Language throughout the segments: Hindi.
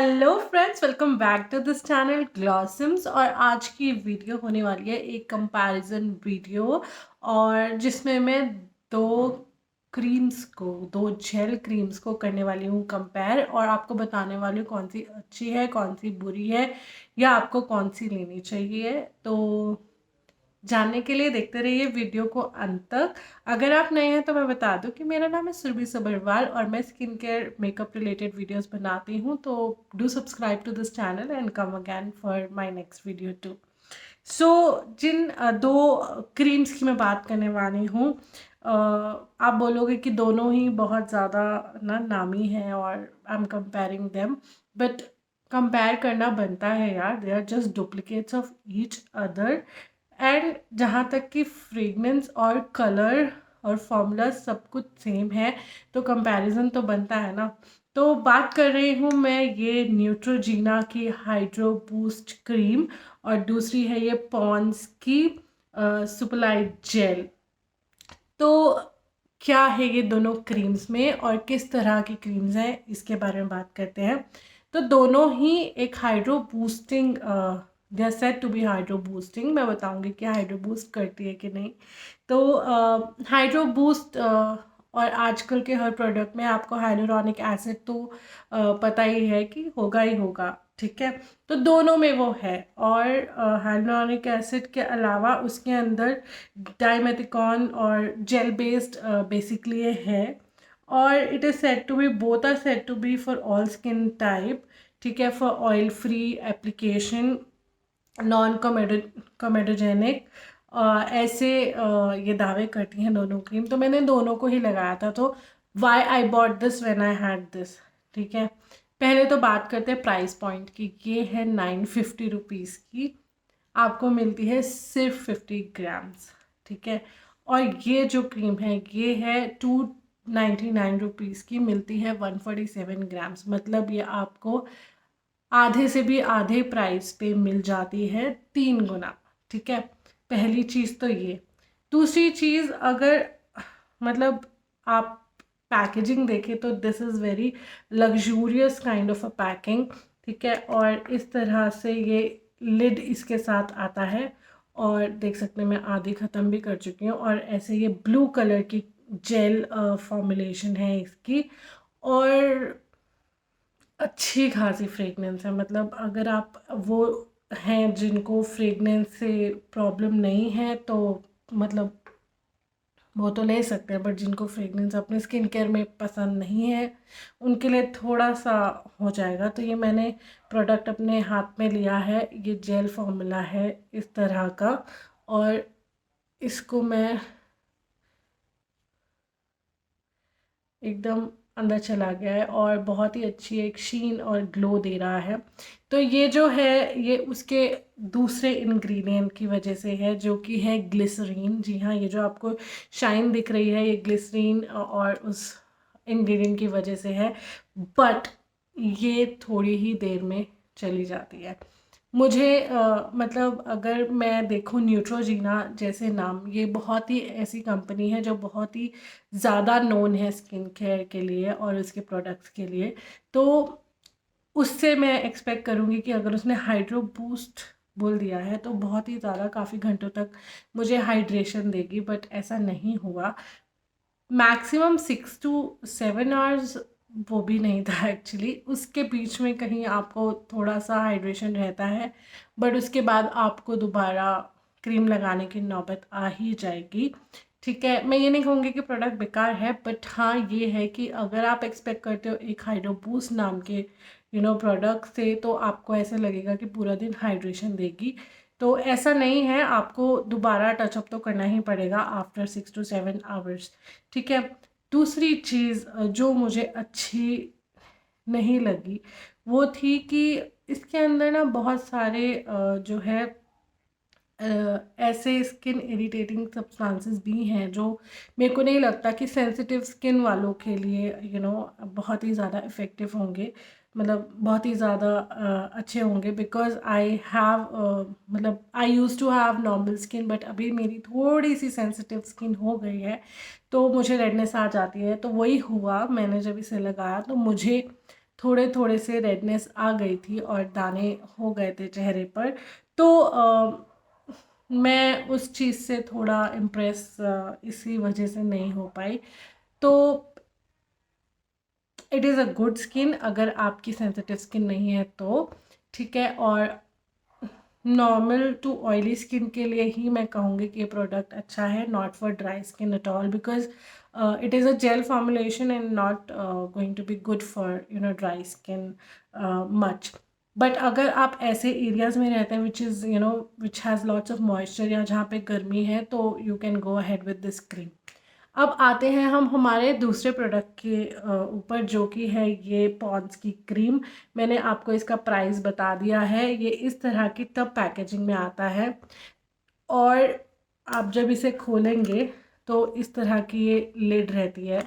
Hello friends, welcome back to this channel glossums. और आज की वीडियो होने वाली है एक कंपैरिजन वीडियो, और जिसमें मैं दो दो जेल क्रीम्स को करने वाली हूँ कंपेयर, और आपको बताने वाली हूँ कौन सी अच्छी है, कौन सी बुरी है, या आपको कौन सी लेनी चाहिए। तो जानने के लिए देखते रहिए वीडियो को अंत तक। अगर आप नए हैं तो मैं बता दूं कि मेरा नाम है सुरभि सबरवाल और मैं skin care makeup related videos बनाती हूं। तो do subscribe to this channel and come again for my next video too. So जिन दो क्रीम्स की मैं बात करने वाली हूँ, आप बोलोगे कि दोनों ही बहुत ज़्यादा ना नामी हैं और I am comparing them, but compare करना बनता है यार। They are just duplicates of each other. And जहाँ तक कि फ्रेगनेंस और कलर और फॉर्मूला सब कुछ सेम है, तो कंपैरिजन तो बनता है ना। तो बात कर रही हूँ मैं ये न्यूट्रोजीना की हाइड्रो बूस्ट क्रीम, और दूसरी है ये पॉन्स की सुपरलाइट जेल। तो क्या है ये दोनों क्रीम्स में और किस तरह की क्रीम्स हैं, इसके बारे में बात करते हैं। तो दोनों ही एक hydro boosting, they are said to be hydro boosting. मैं बताऊंगी कि हाइड्रो बूस्ट करती है कि नहीं। तो हाइड्रो बूस्ट, और आजकल के हर प्रोडक्ट में आपको हाइलुरोनिक एसिड तो पता ही है कि होगा ही होगा, ठीक है। तो दोनों में वो है, और हाइलुरोनिक एसिड के अलावा उसके अंदर डाइमेथिकॉन और जेल बेस्ड बेसिकली ये है। और it is said to be, both are said to be for all skin type, ठीक है, for oil free application, non comedogenic, ऐसे ये दावे करती हैं दोनों क्रीम। तो मैंने दोनों को ही लगाया था। तो why I bought this when I had this, ठीक है। पहले तो बात करते हैं प्राइस पॉइंट की। ये है 950 रुपीज़ की, आपको मिलती है सिर्फ 50 ग्राम्स, ठीक है। और ये जो क्रीम है ये है 299 रुपीज़ की, मिलती है 147 ग्राम्स। मतलब ये आपको आधे से भी आधे प्राइस पे मिल जाती है, 3 गुना, ठीक है। पहली चीज़ तो ये। दूसरी चीज़, अगर मतलब आप पैकेजिंग देखें तो this is very luxurious kind of a packing, ठीक है। और इस तरह से ये लिड इसके साथ आता है, और देख सकते हैं मैं आधी ख़त्म भी कर चुकी हूँ। और ऐसे ये ब्लू कलर की जेल फॉर्मुलेशन है इसकी, और अच्छी खासी फ्रेगनेंस है। मतलब अगर आप वो हैं जिनको फ्रेगनेंस से प्रॉब्लम नहीं है, तो मतलब वो तो ले सकते हैं, बट जिनको फ्रेगनेंस अपने स्किन केयर में पसंद नहीं है उनके लिए थोड़ा सा हो जाएगा। तो ये मैंने प्रोडक्ट अपने हाथ में लिया है, ये जेल फॉर्मूला है इस तरह का, और इसको मैं एकदम अंदर चला गया है, और बहुत ही अच्छी एक शीन और ग्लो दे रहा है। तो ये जो है ये उसके दूसरे इंग्रेडिएंट की वजह से है, जो कि है ग्लिसरीन। जी हाँ, ये जो आपको शाइन दिख रही है ये ग्लिसरीन और उस इंग्रेडिएंट की वजह से है, बट ये थोड़ी ही देर में चली जाती है। मुझे मतलब अगर मैं देखूँ न्यूट्रोजीना जैसे नाम, ये बहुत ही ऐसी कंपनी है जो बहुत ही ज़्यादा नोन है स्किन केयर के लिए और उसके प्रोडक्ट्स के लिए। तो उससे मैं एक्सपेक्ट करूँगी कि अगर उसने हाइड्रो बूस्ट बोल दिया है तो बहुत ही ज़्यादा काफ़ी घंटों तक मुझे हाइड्रेशन देगी, बट ऐसा नहीं हुआ। मैक्सिमम 6 to 7 आवर्स, वो भी नहीं था एक्चुअली। उसके बीच में कहीं आपको थोड़ा सा हाइड्रेशन रहता है, बट उसके बाद आपको दोबारा क्रीम लगाने की नौबत आ ही जाएगी, ठीक है। मैं ये नहीं कहूँगी कि प्रोडक्ट बेकार है, बट हाँ ये है कि अगर आप एक्सपेक्ट करते हो एक हाइड्रो बूस्ट नाम के प्रोडक्ट से, तो आपको ऐसा लगेगा कि पूरा दिन हाइड्रेशन देगी। तो ऐसा नहीं है, आपको दोबारा टचअप तो करना ही पड़ेगा आफ्टर 6 to 7 आवर्स, ठीक है। दूसरी चीज़ जो मुझे अच्छी नहीं लगी वो थी कि इसके अंदर ना बहुत सारे जो है ऐसे स्किन इरिटेटिंग सब्सटेंसेस भी हैं जो मेरे को नहीं लगता कि सेंसिटिव स्किन वालों के लिए बहुत ही ज़्यादा इफ़ेक्टिव होंगे, मतलब बहुत ही ज़्यादा अच्छे होंगे। बिकॉज आई हैव मतलब I use to have normal skin, but अभी मेरी थोड़ी सी सेंसिटिव स्किन हो गई है, तो मुझे रेडनेस आ जाती है। तो वही हुआ, मैंने जब इसे लगाया तो मुझे थोड़े थोड़े से रेडनेस आ गई थी और दाने हो गए थे चेहरे पर। तो मैं उस चीज़ से थोड़ा इम्प्रेस इसी वजह से नहीं हो पाई। तो it is a good skin अगर आपकी सेंसिटिव स्किन नहीं है तो, ठीक है। और नॉर्मल टू ऑयली स्किन के लिए ही मैं कहूँगी कि ये प्रोडक्ट अच्छा है, not for dry skin at all, because it is a gel formulation and not going to be good for dry skin much. But अगर आप ऐसे एरियाज़ में रहते हैं which is which has lots of moisture या जहाँ पे गर्मी है, तो you can go ahead with this cream. अब आते हैं हम हमारे दूसरे प्रोडक्ट के ऊपर, जो कि है ये पॉन्ड्स की क्रीम। मैंने आपको इसका प्राइस बता दिया है। ये इस तरह की टब पैकेजिंग में आता है और आप जब इसे खोलेंगे तो इस तरह की ये लिड रहती है,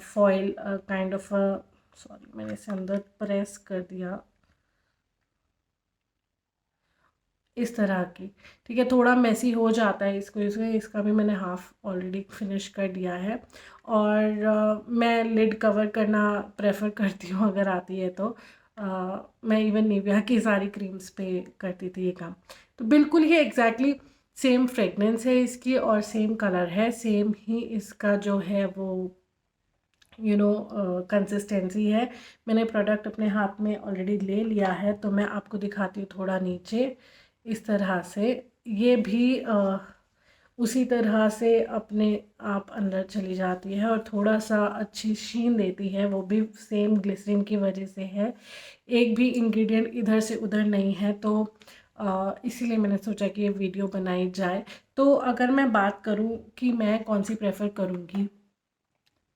फॉइल काइंड ऑफ, सॉरी मैंने इसे अंदर प्रेस कर दिया, इस तरह की, ठीक है। थोड़ा मेसी हो जाता है इसका भी मैंने हाफ़ ऑलरेडी फिनिश कर दिया है। और मैं लिड कवर करना प्रेफर करती हूँ अगर आती है तो। मैं इवन निविया की सारी क्रीम्स पे करती थी ये काम। तो बिल्कुल ही एग्जैक्टली सेम फ्रेगनेंस है इसकी और सेम कलर है, सेम ही इसका जो है वो कंसिस्टेंसी है। मैंने प्रोडक्ट अपने हाथ में ऑलरेडी ले लिया है तो मैं आपको दिखाती हूँ थोड़ा नीचे, इस तरह से ये भी उसी तरह से अपने आप अंदर चली जाती है और थोड़ा सा अच्छी शीन देती है, वो भी सेम ग्लिसरीन की वजह से है। एक भी इंग्रेडिएंट इधर से उधर नहीं है, तो इसीलिए मैंने सोचा कि ये वीडियो बनाई जाए। तो अगर मैं बात करूँ कि मैं कौन सी प्रेफर करूँगी,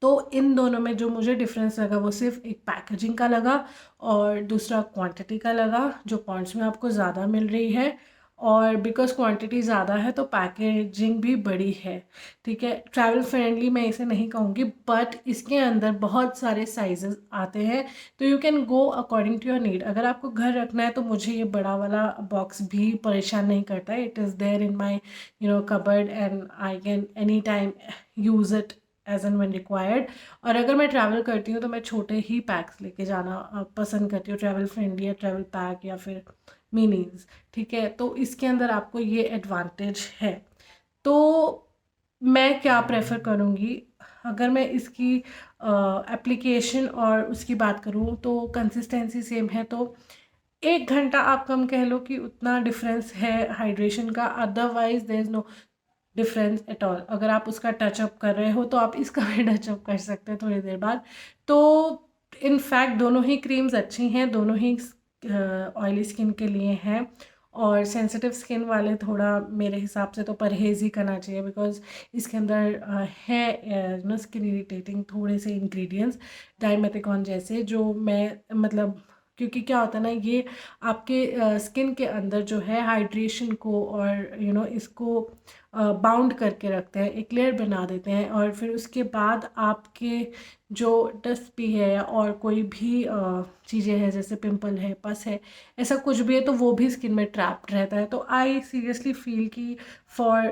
तो इन दोनों में जो मुझे डिफरेंस लगा वो सिर्फ एक पैकेजिंग का लगा और दूसरा क्वांटिटी का लगा, जो पॉइंट्स में आपको ज़्यादा मिल रही है। और बिकॉज क्वांटिटी ज़्यादा है तो पैकेजिंग भी बड़ी है, ठीक है। ट्रैवल फ्रेंडली मैं इसे नहीं कहूँगी, बट इसके अंदर बहुत सारे साइजेस आते हैं, तो you can go according to your need. अगर आपको घर रखना है तो मुझे ये बड़ा वाला बॉक्स भी परेशान नहीं करता है। It is there in my cupboard and I can any time use it as and when required. और अगर मैं ट्रैवल करती हूँ तो मैं छोटे ही पैक्स लेके जाना पसंद करती हूँ, ट्रैवल फ्रेंडली या ट्रैवल पैक या फिर मिनीज, ठीक है। तो इसके अंदर आपको ये एडवांटेज है। तो मैं क्या प्रेफर करूँगी, अगर मैं इसकी एप्लीकेशन और उसकी बात करूँ तो कंसिस्टेंसी सेम है, तो 1 घंटा आप कम कह लो कि उतना डिफरेंस है हाइड्रेशन का, otherwise there is no difference at all. अगर आप उसका टचअप कर रहे हो तो आप इसका भी टचअप कर सकते हैं थोड़ी देर बाद। तो इनफैक्ट दोनों ही क्रीम्स अच्छी हैं, दोनों ही ऑयली स्किन के लिए हैं। और सेंसिटिव स्किन वाले थोड़ा मेरे हिसाब से तो परहेज़ ही करना चाहिए, बिकॉज इसके अंदर है स्किन इरिटेटिंग थोड़े से इंग्रेडिएंट्स, डाइमेथिकॉन जैसे, जो मैं मतलब, क्योंकि क्या होता है ना, ये आपके स्किन के अंदर जो है हाइड्रेशन को और इसको बाउंड करके रखते हैं, एक लेयर बना देते हैं। और फिर उसके बाद आपके जो डस्ट भी है और कोई भी चीज़ें हैं जैसे पिंपल है, पस है, ऐसा कुछ भी है तो वो भी स्किन में ट्रैप्ड रहता है। तो आई सीरियसली फील कि फॉर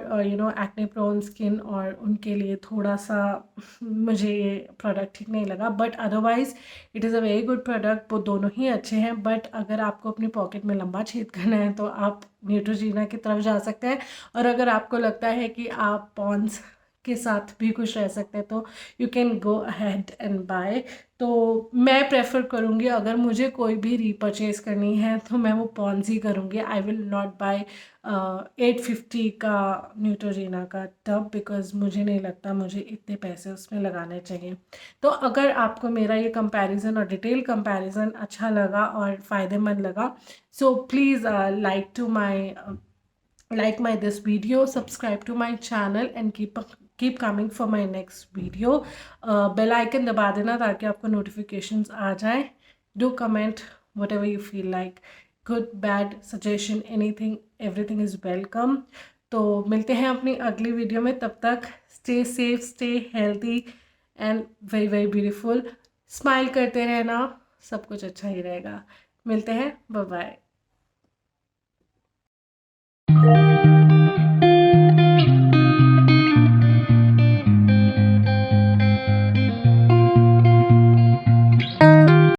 एक्ने प्रोन स्किन और उनके लिए थोड़ा सा मुझे ये प्रोडक्ट ठीक नहीं लगा। But otherwise it is a very good product, वो दोनों ही अच्छे हैं। बट अगर आपको अपनी पॉकेट में लंबा छेद करना है तो आप न्यूट्रोजीना की तरफ जा सकते हैं। और अगर आपको लगता है कि आप पॉन्ड्स के साथ भी खुश रह सकते हैं तो you can go ahead and buy. तो मैं प्रेफर करूँगी, अगर मुझे कोई भी रीपरचेज़ करनी है तो मैं वो पॉन्ड्स ही करूँगी। आई विल नॉट बाय 850 का न्यूट्रोजीना का टब, बिकॉज मुझे नहीं लगता मुझे इतने पैसे उसमें लगाने चाहिए। तो अगर आपको मेरा ये कंपैरिजन और डिटेल कंपैरिजन अच्छा लगा और फ़ायदेमंद लगा, so please like my this video, subscribe to my channel and keep coming for my next video. Bell icon दबा देना ताकि आपको notifications आ जाए. Do comment whatever you feel like, good, bad, suggestion, anything, everything is welcome. तो मिलते हैं अपनी अगली वीडियो में, तब तक stay safe, stay healthy and very very beautiful. Smile करते रहना, सब कुछ अच्छा ही रहेगा। मिलते हैं, बाय बाय।